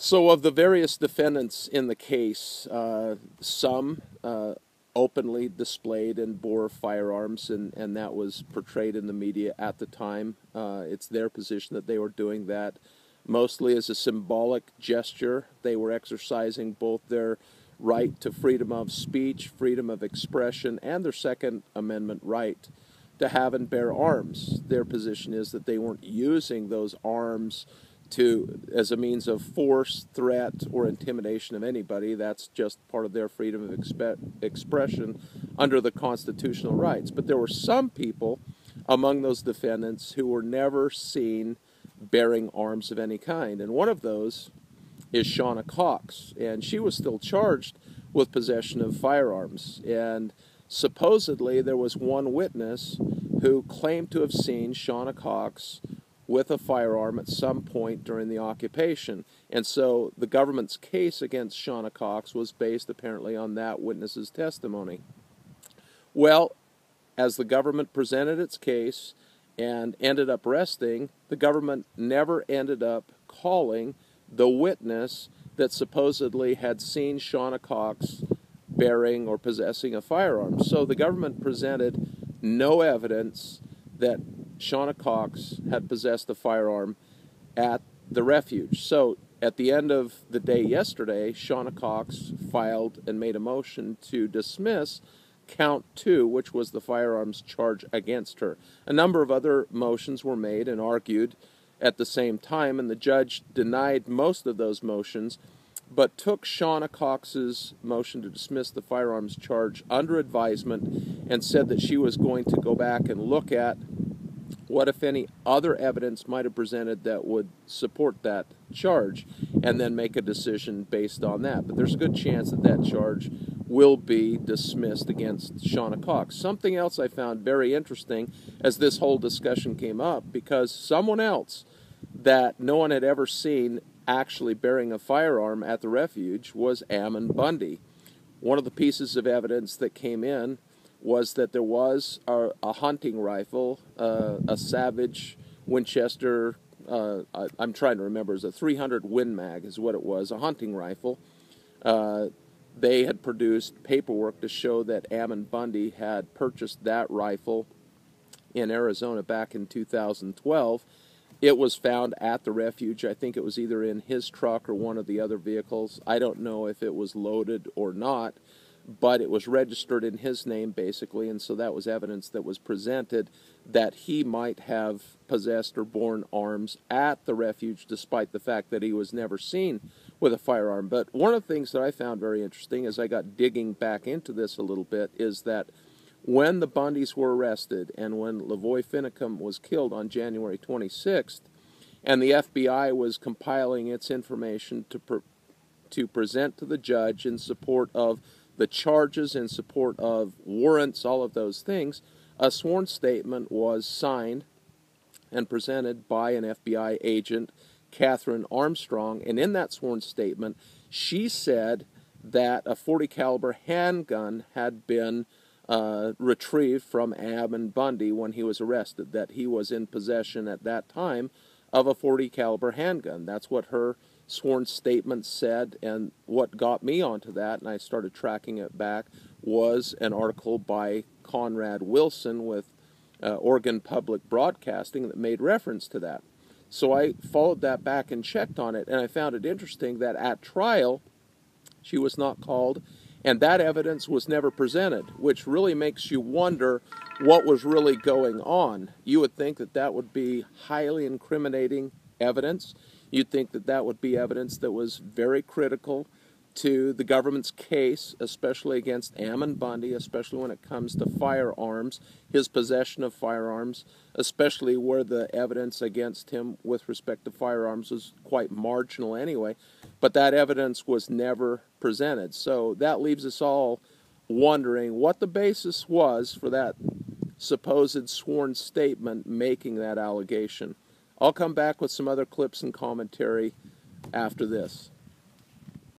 So of the various defendants in the case, some openly displayed and bore firearms, and that was portrayed in the media at the time. It's their position that they were doing that mostly as a symbolic gesture. They were exercising both their right to freedom of speech, freedom of expression, and their Second Amendment right to have and bear arms. Their position is that they weren't using those arms as a means of force, threat, or intimidation of anybody. That's just part of their freedom of expression under the constitutional rights. But there were some people among those defendants who were never seen bearing arms of any kind. And one of those is Shauna Cox. And she was still charged with possession of firearms. And supposedly there was one witness who claimed to have seen Shauna Cox with a firearm at some point during the occupation. And so the government's case against Shauna Cox was based apparently on that witness's testimony. Well, as the government presented its case and ended up resting, the government never ended up calling the witness that supposedly had seen Shauna Cox bearing or possessing a firearm. So the government presented no evidence that Shauna Cox had possessed a firearm at the refuge. So at the end of the day yesterday, Shauna Cox filed and made a motion to dismiss count 2, which was the firearms charge against her. A number of other motions were made and argued at the same time, and the judge denied most of those motions, but took Shauna Cox's motion to dismiss the firearms charge under advisement and said that she was going to go back and look at what, if any, other evidence might have presented that would support that charge, and then make a decision based on that. But there's a good chance that that charge will be dismissed against Shauna Cox. Something else I found very interesting as this whole discussion came up, because someone else that no one had ever seen actually bearing a firearm at the refuge was Ammon Bundy. One of the pieces of evidence that came in was that there was a hunting rifle, a Savage Winchester, I'm trying to remember, it was a 300 Win Mag is what it was, a hunting rifle. They had produced paperwork to show that Ammon Bundy had purchased that rifle in Arizona back in 2012. It was found at the refuge. I think it was either in his truck or one of the other vehicles. I don't know if it was loaded or not, but it was registered in his name, basically, and so that was evidence that was presented that he might have possessed or borne arms at the refuge, despite the fact that he was never seen with a firearm. But one of the things that I found very interesting as I got digging back into this a little bit is that when the Bundys were arrested and when Lavoy Finicum was killed on January 26th, and the FBI was compiling its information to present to the judge in support of the charges, in support of warrants, all of those things, a sworn statement was signed and presented by an FBI agent, Catherine Armstrong, and in that sworn statement, she said that a .40 caliber handgun had been retrieved from Ammon Bundy when he was arrested, that he was in possession at that time of a .40 caliber handgun. That's what her sworn statement said, and what got me onto that, and I started tracking it back, was an article by Conrad Wilson with Oregon Public Broadcasting that made reference to that. So I followed that back and checked on it, and I found it interesting that at trial she was not called, and that evidence was never presented, which really makes you wonder what was really going on. You would think that that would be highly incriminating evidence. You'd think that that would be evidence that was very critical to the government's case, especially against Ammon Bundy, especially when it comes to firearms, his possession of firearms, especially where the evidence against him with respect to firearms was quite marginal anyway. But that evidence was never presented. So that leaves us all wondering what the basis was for that supposed sworn statement making that allegation. I'll come back with some other clips and commentary after this.